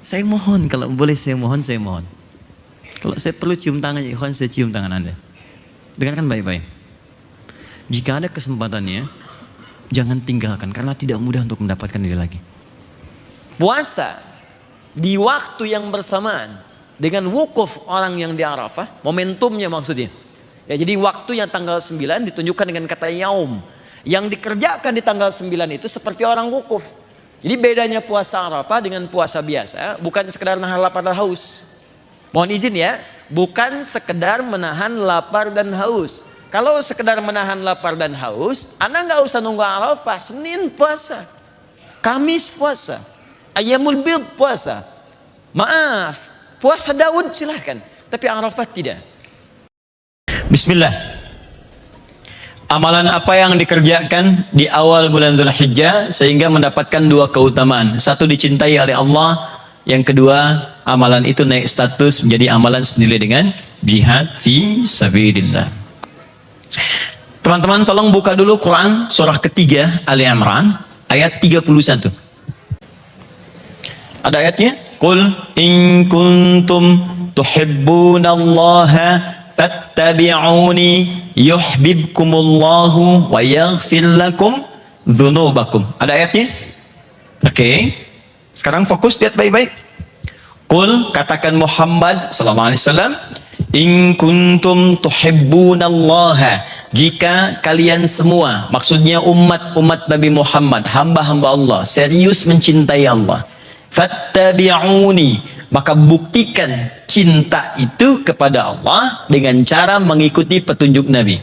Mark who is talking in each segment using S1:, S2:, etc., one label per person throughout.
S1: Saya mohon, kalau boleh saya mohon, saya mohon. Kalau saya perlu cium tangan ya ikhwan, saya cium tangan Anda. Dengarkan baik-baik. Jika ada kesempatannya, jangan tinggalkan karena tidak mudah untuk mendapatkan ini lagi. Puasa di waktu yang bersamaan dengan wukuf orang yang di Arafah, momentumnya maksudnya. Ya, jadi waktunya tanggal 9 ditunjukkan dengan kata yaum. Yang dikerjakan di tanggal 9 itu seperti orang wukuf. Jadi bedanya puasa Arafah dengan puasa biasa bukan sekedar nahan lapar dan haus. Mohon izin ya, bukan sekedar menahan lapar dan haus. Kalau sekedar menahan lapar dan haus, Anda nggak usah nunggu Arafah. Senin puasa, Kamis puasa, Ayyamul Bid puasa. Maaf, puasa Daud silahkan, tapi Arafah tidak. Bismillah. Amalan apa yang dikerjakan di awal bulan Dzulhijjah sehingga mendapatkan dua keutamaan? Satu, dicintai oleh Allah. Yang kedua, amalan itu naik status menjadi amalan senilai dengan jihad fi sabilillah. Teman-teman tolong buka dulu Quran surah ketiga Ali Imran ayat 31. Ada ayatnya? Qul in kuntum tuhibbunallaha fattabi'uni yuhibbukumullahu wa yaghfir lakum dzunubakum. Ada ayatnya? Oke. Sekarang fokus, lihat baik-baik. Qul, katakan Muhammad sallallahu alaihi wasallam, in kuntum tuhibbunallaha, jika kalian semua, maksudnya umat Nabi Muhammad, hamba-hamba Allah, serius mencintai Allah, fattabi'uni, maka buktikan cinta itu kepada Allah dengan cara mengikuti petunjuk Nabi.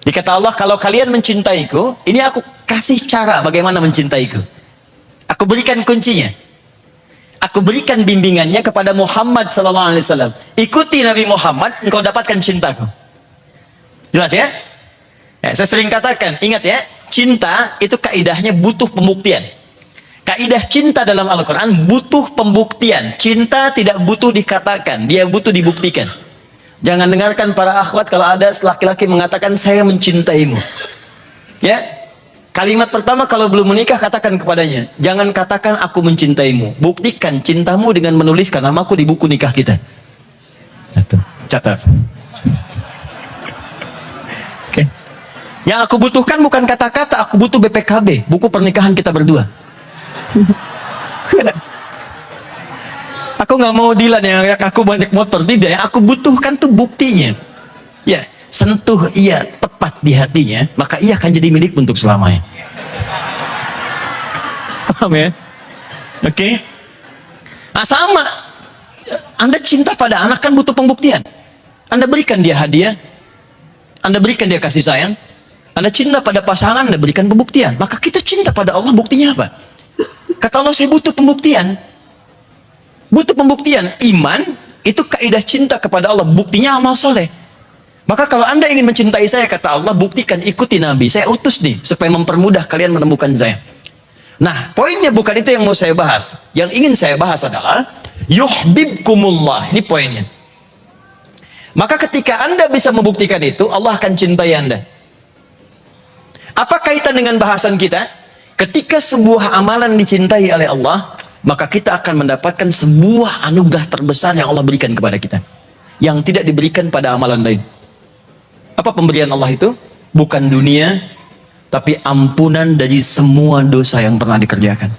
S1: Dikata Allah, kalau kalian mencintaiku, ini aku kasih cara bagaimana mencintaiku. Aku berikan kuncinya. Aku berikan bimbingannya kepada Muhammad sallallahu alaihi wasallam. Ikuti Nabi Muhammad, engkau dapatkan cintaku. Jelas ya? Saya sering katakan, ingat ya, cinta itu kaidahnya butuh pembuktian. Kaidah cinta dalam Al-Quran butuh pembuktian. Cinta tidak butuh dikatakan, dia butuh dibuktikan. Jangan dengarkan para akhwat kalau ada laki-laki mengatakan saya mencintaimu. Ya, kalimat pertama kalau belum menikah katakan kepadanya, jangan katakan aku mencintaimu, buktikan cintamu dengan menuliskan namaku di buku nikah kita. Catat. Oke. Yang aku butuhkan bukan kata-kata, aku butuh BPKB, buku pernikahan kita berdua. Aku nggak mau Dilan yang aku banyak motor, tidak. Yang aku butuhkan tuh buktinya. Ya, sentuh ia tepat di hatinya, maka ia akan jadi milik untuk selamanya. Paham ya? Oke. Nah, sama. Anda cinta pada anak kan butuh pembuktian. Anda berikan dia hadiah, Anda berikan dia kasih sayang. Anda cinta pada pasangan, Anda berikan pembuktian. Maka kita cinta pada Allah, buktinya apa? Kata Allah, saya butuh pembuktian. Butuh pembuktian. Iman itu kaidah cinta kepada Allah, buktinya amal soleh. Maka kalau Anda ingin mencintai saya, kata Allah, buktikan, ikuti Nabi. Saya utus nih supaya mempermudah kalian menemukan saya. Nah, poinnya bukan itu yang mau saya bahas. Yang ingin saya bahas adalah yuhibbukumullah. Ini poinnya. Maka ketika Anda bisa membuktikan itu, Allah akan cintai Anda. Apa kaitan dengan bahasan kita? Ketika sebuah amalan dicintai oleh Allah, maka kita akan mendapatkan sebuah anugerah terbesar yang Allah berikan kepada kita, yang tidak diberikan pada amalan lain. Apa pemberian Allah itu? Bukan dunia, tapi ampunan dari semua dosa yang pernah dikerjakan.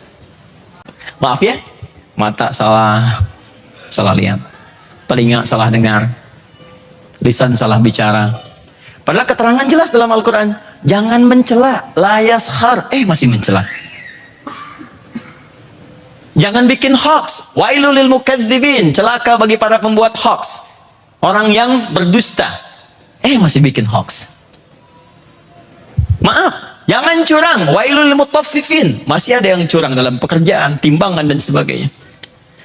S1: Maaf ya, mata salah lihat, telinga salah dengar, lisan salah bicara. Padahal keterangan jelas dalam Al-Quran, jangan mencela, la yashar, masih mencela. Jangan bikin hoax, wailul lil mukadzibin, celaka bagi para pembuat hoax, orang yang berdusta, masih bikin hoax. Maaf, jangan curang, wailul lil mutaffifin, masih ada yang curang dalam pekerjaan, timbangan dan sebagainya.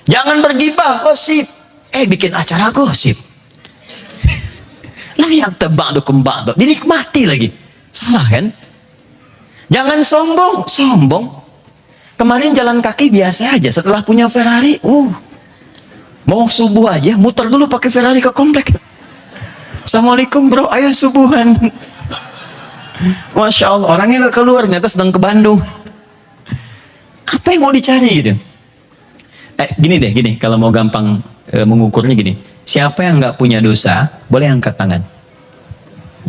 S1: Jangan bergibah, gosip, bikin acara gosip. Lah yang tebak-dukum ba'du, dinikmati lagi. Salah kan? Jangan sombong. Kemarin jalan kaki biasa aja, setelah punya Ferrari, mau subuh aja, muter dulu pakai Ferrari ke komplek. Assalamualaikum bro, ayo subuhan. Masya Allah, orangnya gak keluar, ternyata sedang ke Bandung. Apa yang mau dicari gitu? Gini deh, gini. Kalau mau gampang mengukurnya gini. Siapa yang nggak punya dosa, boleh angkat tangan.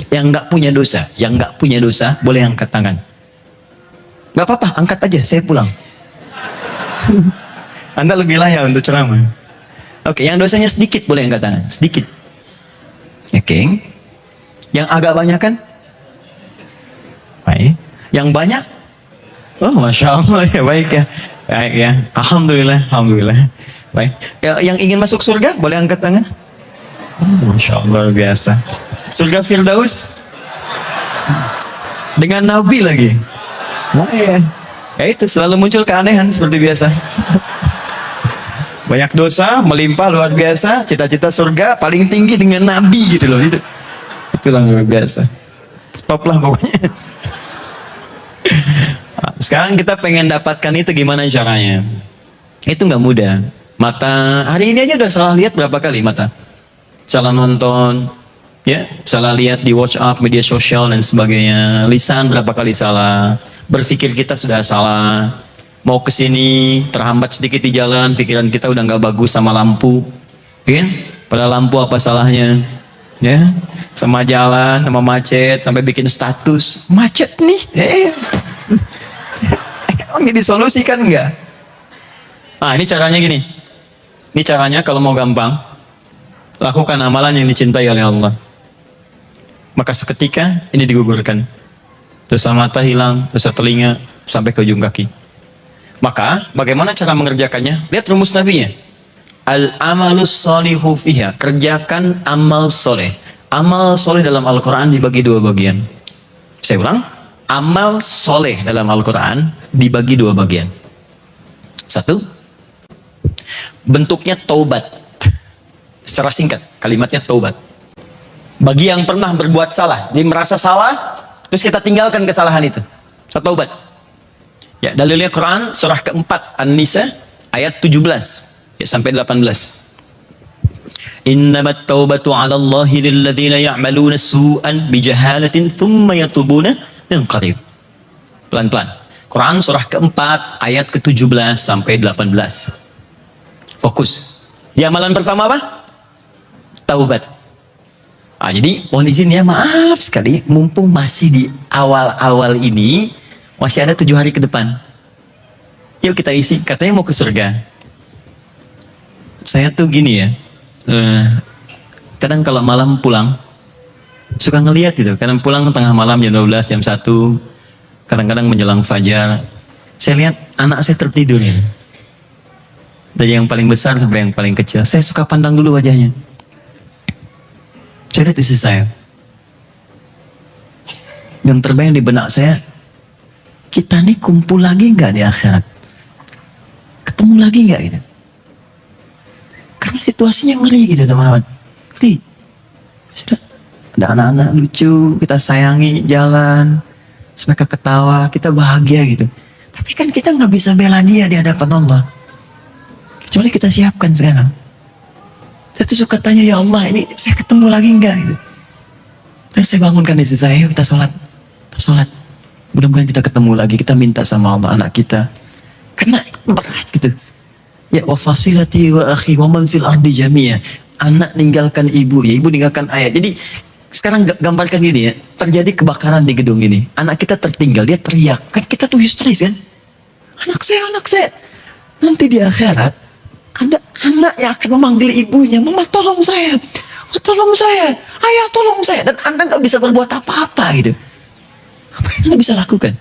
S1: Yang nggak punya dosa, boleh angkat tangan. Nggak apa-apa, angkat aja. Saya pulang. Anda lebih layak untuk ceramah. Oke, yang dosanya sedikit boleh angkat tangan. Sedikit. Oke. Yang agak banyak kan? Baik. Yang banyak? Oh, Masya Allah ya, baik ya. Baik ya. Alhamdulillah, Alhamdulillah. Baik. Yang ingin masuk surga boleh angkat tangan? Masya Allah, luar biasa. Surga Firdaus? Dengan Nabi lagi. Nah, ya. Itu selalu muncul keanehan seperti biasa. Banyak dosa, melimpah luar biasa, cita-cita surga paling tinggi dengan Nabi gitu loh. Itulah luar biasa. Top lah pokoknya. Sekarang kita pengen dapatkan itu, gimana caranya? Itu nggak mudah. Mata hari ini aja udah salah lihat berapa kali mata. Salah nonton, ya, salah lihat di WhatsApp, media sosial dan sebagainya. Lisan berapa kali salah. Berpikir kita sudah salah. Mau kesini terhambat sedikit di jalan, pikiran kita udah nggak bagus sama lampu, kan? Pada lampu apa salahnya? Ya, sama jalan, sama macet, sampai bikin status macet nih. Ini disolusikan nggak? Nah, ini caranya gini. Ini caranya kalau mau gampang, lakukan amalan yang dicintai oleh Allah. Maka seketika ini digugurkan. Dosa mata hilang, dosa telinga sampai ke ujung kaki. Maka bagaimana cara mengerjakannya? Lihat rumus Nabi-nya. Al-amalus solihu fiha. Kerjakan amal soleh. Amal soleh dalam Al-Quran dibagi dua bagian. Saya ulang. Amal soleh dalam Al-Quran dibagi dua bagian. Satu, bentuknya taubat. Secara singkat, kalimatnya taubat. Bagi yang pernah berbuat salah, dia merasa salah, terus kita tinggalkan kesalahan itu. Taubat. Ya, dalilnya Quran surah keempat An-Nisa ayat 17 ya, sampai 18. Innamat taubatu 'ala Allahi lilladzina ya'maluna su'an bijahalatin thumma yatubuna min qarib. Pelan-pelan. Quran surah keempat ayat ke-17 sampai 18. Fokus. Di amalan pertama apa? Taubat. Jadi mohon izin ya, maaf sekali, mumpung masih di awal-awal ini, masih ada 7 hari ke depan. Yuk kita isi, katanya mau ke surga. Saya tuh gini ya, kadang kalau malam pulang, suka ngeliat gitu, kadang pulang tengah malam jam 12, jam 1, kadang-kadang menjelang fajar, saya lihat anak saya tertidur ya. Dari yang paling besar sampai yang paling kecil, saya suka pandang dulu wajahnya. Saya lihat istri saya. Yang terbayang di benak saya, kita nih kumpul lagi nggak di akhirat? Ketemu lagi nggak gitu? Karena situasinya ngeri gitu teman-teman. Ngeri. Sudah ada anak-anak lucu, kita sayangi, jalan, mereka ketawa, kita bahagia gitu. Tapi kan kita nggak bisa bela dia di hadapan Allah. Kecuali kita siapkan sekarang. Saya tuh suka tanya, ya Allah, ini saya ketemu lagi nggak gitu. Dan saya bangunkan istri saya, yuk kita sholat. Kita sholat. Mudah-mudahan kita ketemu lagi, kita minta sama Allah anak kita. Karena berat gitu. Ya, wa fasilati wa akhi wa man fil ardi jami'a. Anak ninggalkan ibu, ya ibu ninggalkan ayah. Jadi sekarang gambarkan gini ya, terjadi kebakaran di gedung ini. Anak kita tertinggal, dia teriak. Kan kita tuh histeris kan? Anak saya, anak saya. Nanti di akhirat ada anak yang akan memanggil ibunya, mama tolong saya, oh, tolong saya, ayah tolong saya. Dan Anda nggak bisa berbuat apa-apa gitu. Apa yang Anda bisa lakukan?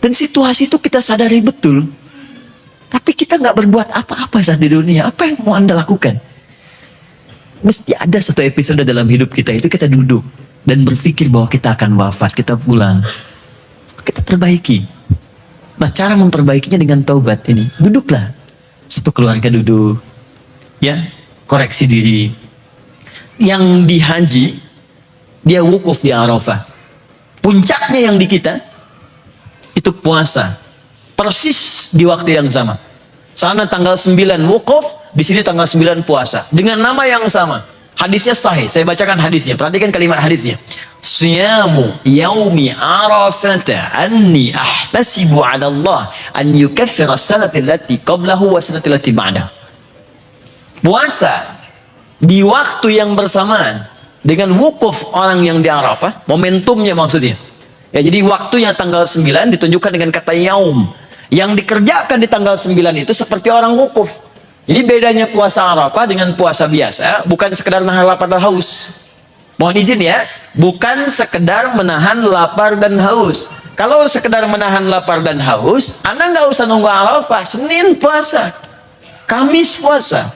S1: Dan situasi itu kita sadari betul. Tapi kita nggak berbuat apa-apa saat di dunia. Apa yang mau Anda lakukan? Mesti ada satu episode dalam hidup kita itu kita duduk dan berpikir bahwa kita akan wafat, kita pulang. Kita perbaiki. Nah, cara memperbaikinya dengan taubat ini. Duduklah. Satu keluarga duduk. Ya, koreksi diri. Yang di haji, dia wukuf di Arafah. Puncaknya yang di kita, itu puasa. Persis di waktu yang sama. Sana tanggal 9 wukuf, di sini tanggal 9 puasa. Dengan nama yang sama. Hadisnya sahih. Saya bacakan hadisnya. Perhatikan kalimat hadisnya. siyamu yaumi arafata anni ahtasibu ala Allah an yukaffira as-sanata allati qablahu wa sanata allati ba'dahu. Puasa di waktu yang bersamaan dengan wukuf orang yang di Arafah, momentumnya maksudnya. Ya, jadi waktunya tanggal 9 ditunjukkan dengan kata yaum. Yang dikerjakan di tanggal 9 itu seperti orang wukuf. Jadi bedanya puasa Arafah dengan puasa biasa, bukan sekedar nahan lapar dan haus. Mohon izin ya, bukan sekedar menahan lapar dan haus. Kalau sekedar menahan lapar dan haus, Anda nggak usah nunggu Arafah. Senin puasa, Kamis puasa,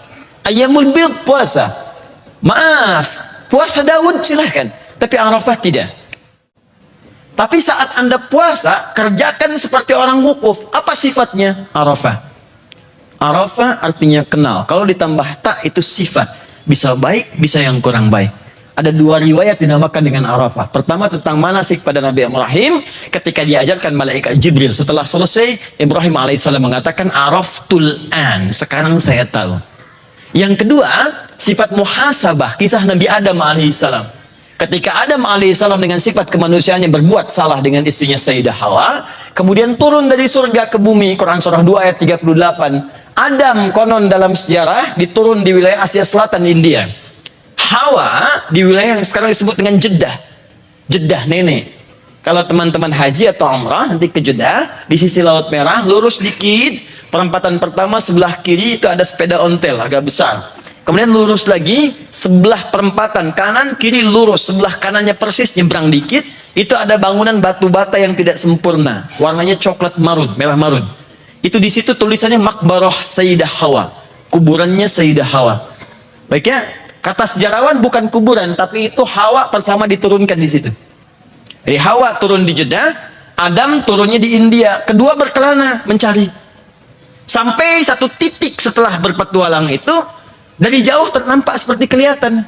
S1: Ayyamul Bid puasa. Maaf, puasa Daud silahkan, tapi Arafah tidak. Tapi saat Anda puasa, kerjakan seperti orang wukuf. Apa sifatnya? Arafah. Arafah artinya kenal. Kalau ditambah tak itu sifat. Bisa baik, bisa yang kurang baik. Ada dua riwayat dinamakan dengan Arafah. Pertama tentang manasik pada Nabi Ibrahim ketika diajarkan malaikat Jibril. Setelah selesai, Ibrahim alaihissalam mengatakan Araftul an. Sekarang saya tahu. Yang kedua, sifat muhasabah, kisah Nabi Adam alaihissalam. Ketika Adam alaihissalam dengan sifat kemanusiaannya berbuat salah dengan istrinya Sayyidah Hawa, kemudian turun dari surga ke bumi, Quran surah 2 ayat 38. Adam konon dalam sejarah diturun di wilayah Asia Selatan India. Hawa di wilayah yang sekarang disebut dengan Jeddah. Jeddah nenek. Kalau teman-teman haji atau umrah nanti ke Jeddah, di sisi Laut Merah, lurus dikit, perempatan pertama sebelah kiri itu ada sepeda ontel agak besar. Kemudian lurus lagi, sebelah perempatan kanan, kiri lurus, sebelah kanannya persis nyebrang dikit, itu ada bangunan batu bata yang tidak sempurna, warnanya coklat marun, merah marun. Itu di situ tulisannya Makbarah Sayyidah Hawa, kuburannya Sayyidah Hawa. Baik ya, kata sejarawan bukan kuburan, tapi itu Hawa pertama diturunkan di situ. Jadi Hawa turun di Jeddah, Adam turunnya di India, kedua berkelana mencari. Sampai satu titik setelah berpetualang itu, dari jauh ternampak seperti kelihatan.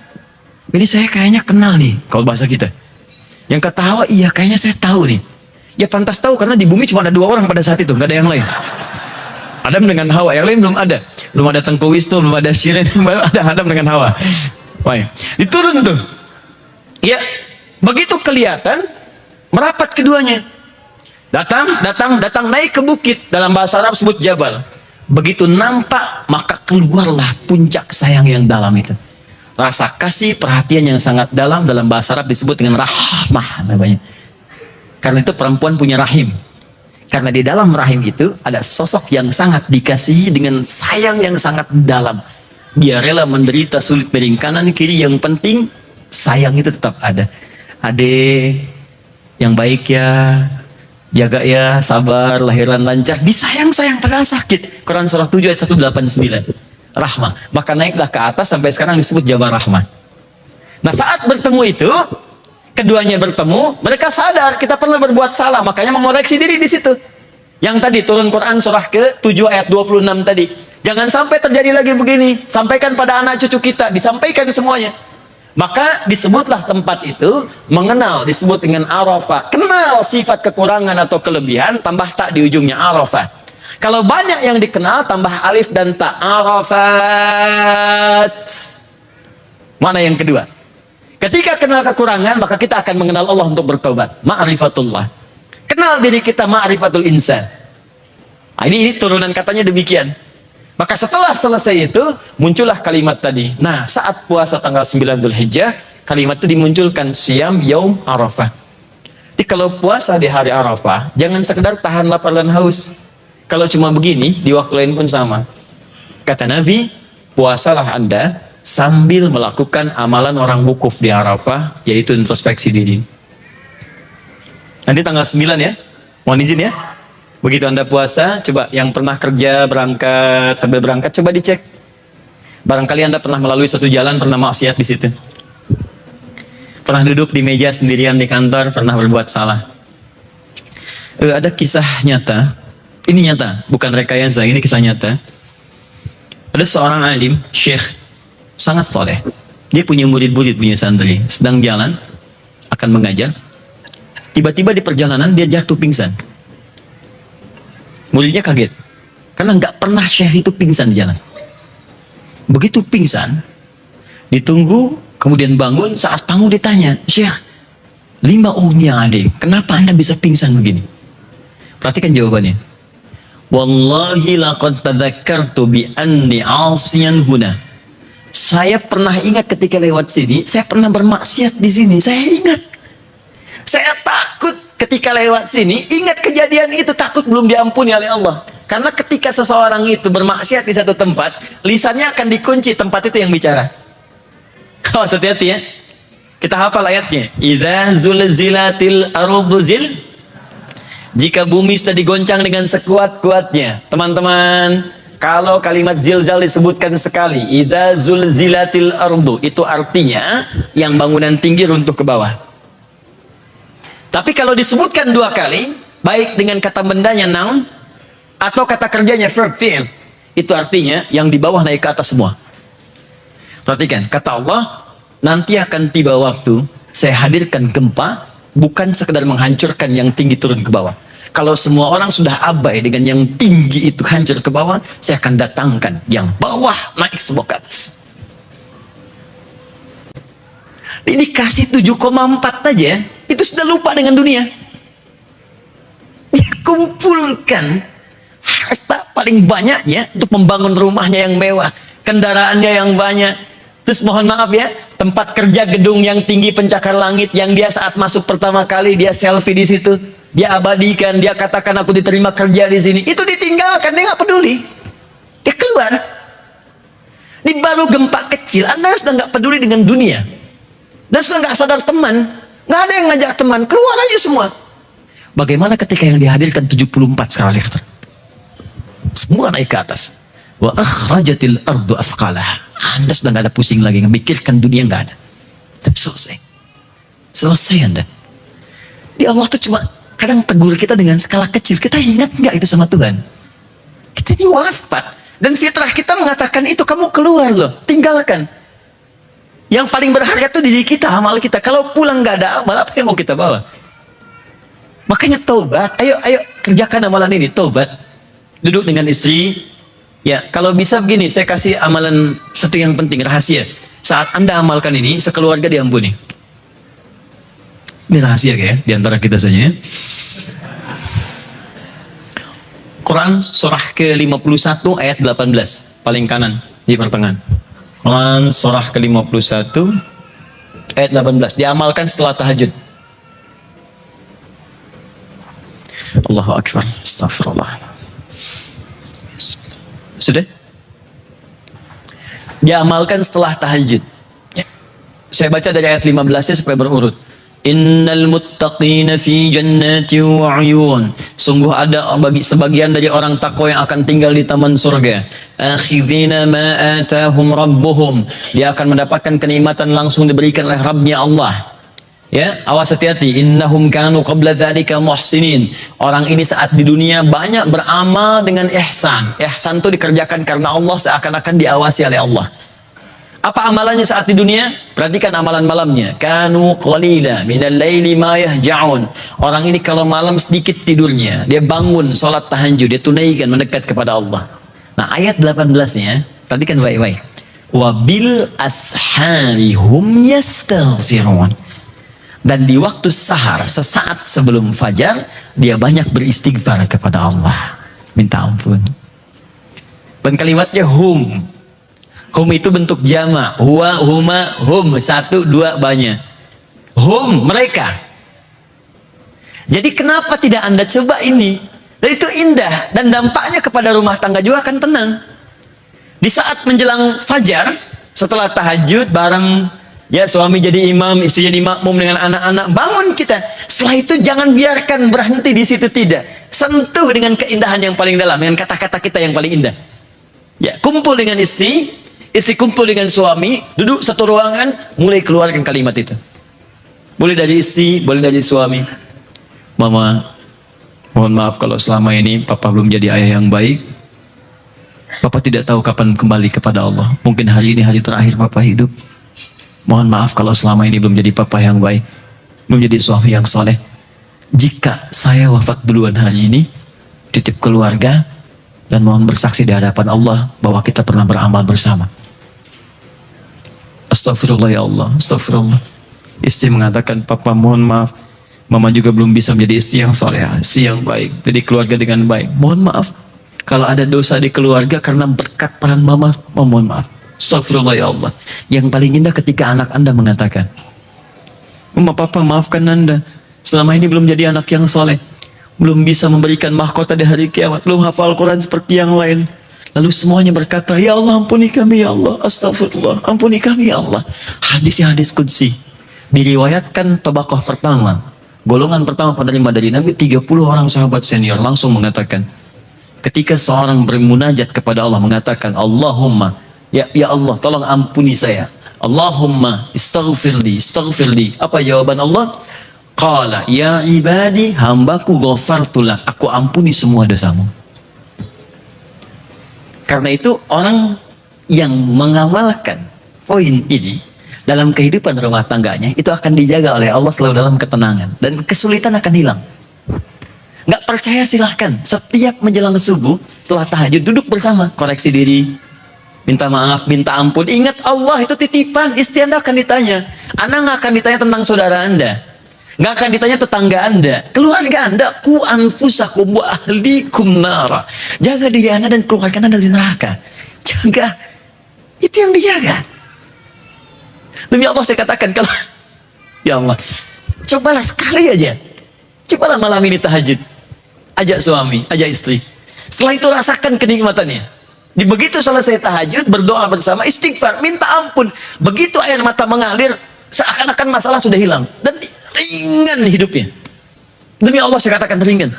S1: Ini saya kayaknya kenal nih, kalau bahasa kita. Yang kata Hawa, iya kayaknya saya tahu nih. Ya pantas tahu karena di bumi cuma ada dua orang pada saat itu, nggak ada yang lain. Adam dengan Hawa, yang lain belum ada. Belum ada Tengku Wisnu, belum ada Syirin, baru ada Adam dengan Hawa. Baik, diturun tuh. Ya, begitu kelihatan, merapat keduanya. Datang, naik ke bukit. Dalam bahasa Arab sebut Jabal. Begitu nampak, maka keluarlah puncak sayang yang dalam itu. Rasa kasih, perhatian yang sangat dalam bahasa Arab disebut dengan rahmah namanya. Karena itu perempuan punya rahim. Karena di dalam rahim itu ada sosok yang sangat dikasihi dengan sayang yang sangat dalam. Dia rela menderita sulit miring kanan kiri, yang penting sayang itu tetap ada. Adek yang baik ya, jaga ya, sabar, lahiran lancar, disayang-sayang pada sakit. Quran surah 7 ayat 189. Rahmah. Maka naiklah ke atas sampai sekarang disebut Jabal Rahmah. Nah, saat bertemu itu, keduanya bertemu, mereka sadar kita pernah berbuat salah, makanya mengoreksi diri di situ. Yang tadi turun Quran surah ke-7 ayat 26 tadi. Jangan sampai terjadi lagi begini. Sampaikan pada anak cucu kita, disampaikan semuanya. Maka disebutlah tempat itu mengenal, disebut dengan Arafah. Kenal sifat kekurangan atau kelebihan, tambah tak di ujungnya Arafah. Kalau banyak yang dikenal, tambah alif dan tak. Arafat. Mana yang kedua? Ketika kenal kekurangan, maka kita akan mengenal Allah untuk bertobat. Ma'rifatullah. Kenal diri kita, ma'rifatul insan. Nah, ini turunan katanya demikian. Maka setelah selesai itu, muncullah kalimat tadi. Nah, saat puasa tanggal 9 Dzulhijjah, kalimat itu dimunculkan, Siyam Yaum Arafah. Jadi kalau puasa di hari Arafah, jangan sekedar tahan lapar dan haus. Kalau cuma begini, di waktu lain pun sama. Kata Nabi, puasalah Anda sambil melakukan amalan orang wukuf di Arafah, yaitu introspeksi diri. Nanti tanggal 9 ya, mohon izin ya. Begitu Anda puasa, coba yang pernah kerja, berangkat, sambil berangkat, coba dicek. Barangkali Anda pernah melalui satu jalan, pernah maksiat di situ. Pernah duduk di meja sendirian di kantor, pernah berbuat salah. Ada kisah nyata, ini nyata, bukan rekayasa, ini kisah nyata. Ada seorang alim, syekh, sangat soleh. Dia punya murid-murid, punya santri. Sedang jalan, akan mengajar. Tiba-tiba di perjalanan dia jatuh pingsan. Muridnya kaget. Karena nggak pernah syekh itu pingsan di jalan. Begitu pingsan, ditunggu, kemudian bangun. Saat bangun ditanya, Syekh, 5 yang ada. Kenapa Anda bisa pingsan begini? Perhatikan jawabannya. Wallahi laqad tadhakkartu bi anni 'asiyan huna. Saya pernah ingat ketika lewat sini, saya pernah bermaksiat di sini. Saya ingat. Saya takut ketika lewat sini, ingat kejadian itu, takut belum diampuni oleh Allah. Karena ketika seseorang itu bermaksiat di satu tempat, lisannya akan dikunci, tempat itu yang bicara. Awas, hati-hati ya. Kita hafal ayatnya. Idza zulzilatil ardu zil. Jika bumi sudah digoncang dengan sekuat-kuatnya. Teman-teman, kalau kalimat zilzal disebutkan sekali, idza zulzilatil ardu, itu artinya yang bangunan tinggi runtuh ke bawah. Tapi kalau disebutkan 2 kali, baik dengan kata bendanya noun atau kata kerjanya verb fi'il, itu artinya yang di bawah naik ke atas semua. Perhatikan, kata Allah, nanti akan tiba waktu saya hadirkan gempa, bukan sekedar menghancurkan yang tinggi turun ke bawah. Kalau semua orang sudah abai dengan yang tinggi itu hancur ke bawah, saya akan datangkan yang bawah naik semua ke atas. Ini kasih 7,4 aja, itu sudah lupa dengan dunia. Dia kumpulkan harta paling banyaknya untuk membangun rumahnya yang mewah, kendaraannya yang banyak. Terus mohon maaf ya, tempat kerja gedung yang tinggi pencakar langit yang dia saat masuk pertama kali dia selfie di situ, dia abadikan, dia katakan aku diterima kerja di sini. Itu ditinggalkan, dia nggak peduli. Dia keluar. Ini baru gempa kecil, Anda sudah nggak peduli dengan dunia. Dan sudah nggak sadar teman, nggak ada yang ngajak teman, keluar aja semua. Bagaimana ketika yang dihadirkan 74 skala Richter? Semua naik ke atas. Wa akhrajatil ardu athqalaha. Anda sudah nggak ada pusing lagi, memikirkan dunia nggak ada. Tapi selesai. Selesai Anda. Di Allah tuh cuma kadang tegur kita dengan skala kecil. Kita ingat nggak itu sama Tuhan? Kita ini wafat. Dan fitrah kita mengatakan itu, kamu keluar loh, tinggalkan. Yang paling berharga itu diri kita, amal kita. Kalau pulang nggak ada amal, apa yang mau kita bawa? Makanya taubat. Ayo kerjakan amalan ini, taubat. Duduk dengan istri. Ya, kalau bisa begini, saya kasih amalan satu yang penting, rahasia. Saat Anda amalkan ini, sekeluarga diampuni. Ini rahasia ya, di antara kita saja ya. Quran surah ke-51 ayat 18, paling kanan di pertengahan. Quran surah ke-51 ayat 18, diamalkan setelah tahajud. Allahu Akbar, astagfirullah. Sudah? Diamalkan setelah tahajud ya. Saya baca dari ayat 15-nya supaya berurut. Innal muttaqina fi jannati wa 'uyun. Sungguh ada bagi sebagian dari orang takwa yang akan tinggal di taman surga. Akhidhina ma atahum rabbuhum. Dia akan mendapatkan kenikmatan langsung diberikan oleh Rabbnya Allah. Ya, awas hati-hati. Innahum kanu qabla dzalika muhsinin. Orang ini saat di dunia banyak beramal dengan ihsan. Ihsan itu dikerjakan karena Allah, seakan-akan diawasi oleh Allah. Apa amalannya saat di dunia? Perhatikan amalan malamnya. Kanu qalila minal laili ma yahja'un. Orang ini kalau malam sedikit tidurnya, dia bangun salat tahajud, dia tunaikan mendekat kepada Allah. Nah, ayat 18-nya, perhatikan baik-baik. Wa bil ashari hum yastaghfirun. Dan di waktu sahar, sesaat sebelum fajar, dia banyak beristighfar kepada Allah, minta ampun. Dan kalimatnya hum. Hum itu bentuk jama, huwa, huma, hum, 1, 2, banyak. Hum, mereka. Jadi kenapa tidak Anda coba ini? Dan itu indah, dan dampaknya kepada rumah tangga juga akan tenang. Di saat menjelang fajar, setelah tahajud bareng, ya suami jadi imam, istri jadi makmum dengan anak-anak, bangun kita. Setelah itu jangan biarkan berhenti di situ, tidak. Sentuh dengan keindahan yang paling dalam, dengan kata-kata kita yang paling indah. Ya, kumpul dengan istri kumpul dengan suami, duduk satu ruangan, mulai keluarkan kalimat itu. Boleh dari istri, boleh dari suami. Mama, mohon maaf kalau selama ini Papa belum jadi ayah yang baik. Papa tidak tahu kapan kembali kepada Allah. Mungkin hari ini hari terakhir Papa hidup. Mohon maaf kalau selama ini belum jadi Papa yang baik, belum jadi suami yang soleh. Jika saya wafat duluan hari ini, titip keluarga, dan mohon bersaksi di hadapan Allah bahwa kita pernah beramal bersama. Astagfirullah ya Allah, astagfirullah. Istri mengatakan, papa mohon maaf, mama juga belum bisa menjadi istri yang soleh, istri yang baik, jadi keluarga dengan baik. Mohon maaf, kalau ada dosa di keluarga karena berkat peran mama, mohon maaf. Astagfirullah ya Allah. Yang paling indah ketika anak anda mengatakan, mama papa maafkan anda, selama ini belum jadi anak yang soleh, belum bisa memberikan mahkota di hari kiamat, belum hafal Quran seperti yang lain. Lalu semuanya berkata, ya Allah ampuni kami ya Allah, astagfirullah, ampuni kami ya Allah. Hadisnya hadis qudsi. Diriwayatkan tabaqah pertama, golongan pertama penerima dari Nabi, 30 orang sahabat senior langsung mengatakan, ketika seorang bermunajat kepada Allah mengatakan, Allahumma, ya Allah tolong ampuni saya, Allahumma istaghfirli. Apa jawaban Allah? Qala ya ibadi, hambaku ghafartullah, aku ampuni semua dosamu. Karena itu orang yang mengamalkan poin ini dalam kehidupan rumah tangganya, itu akan dijaga oleh Allah selalu dalam ketenangan, dan kesulitan akan hilang. Nggak percaya silahkan, setiap menjelang subuh setelah tahajud duduk bersama, koreksi diri, minta maaf, minta ampun. Ingat Allah itu titipan, istri anda akan ditanya, anda nggak akan ditanya tentang saudara anda, nggak akan ditanya tetangga anda, keluarga anda. Ku anfusakum wa ahlikum nara, jaga diri anda dan keluarga anda dari neraka. Jaga, itu yang dijaga. Demi Allah saya katakan, kalau ya Allah, cobalah sekali aja, cobalah malam ini tahajud, ajak suami, ajak istri, setelah itu rasakan kenikmatannya. Di begitu selesai tahajud, berdoa bersama, istighfar, minta ampun, begitu air mata mengalir, seakan-akan masalah sudah hilang, dan ringan hidupnya. Demi Allah saya katakan ringan,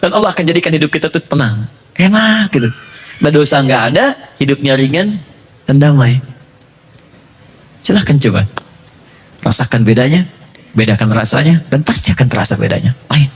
S1: dan Allah akan jadikan hidup kita tuh tenang, enak gitu. Dan dosa nggak ada, hidupnya ringan dan damai. Silahkan coba rasakan bedanya, bedakan rasanya, dan pasti akan terasa bedanya. Lain.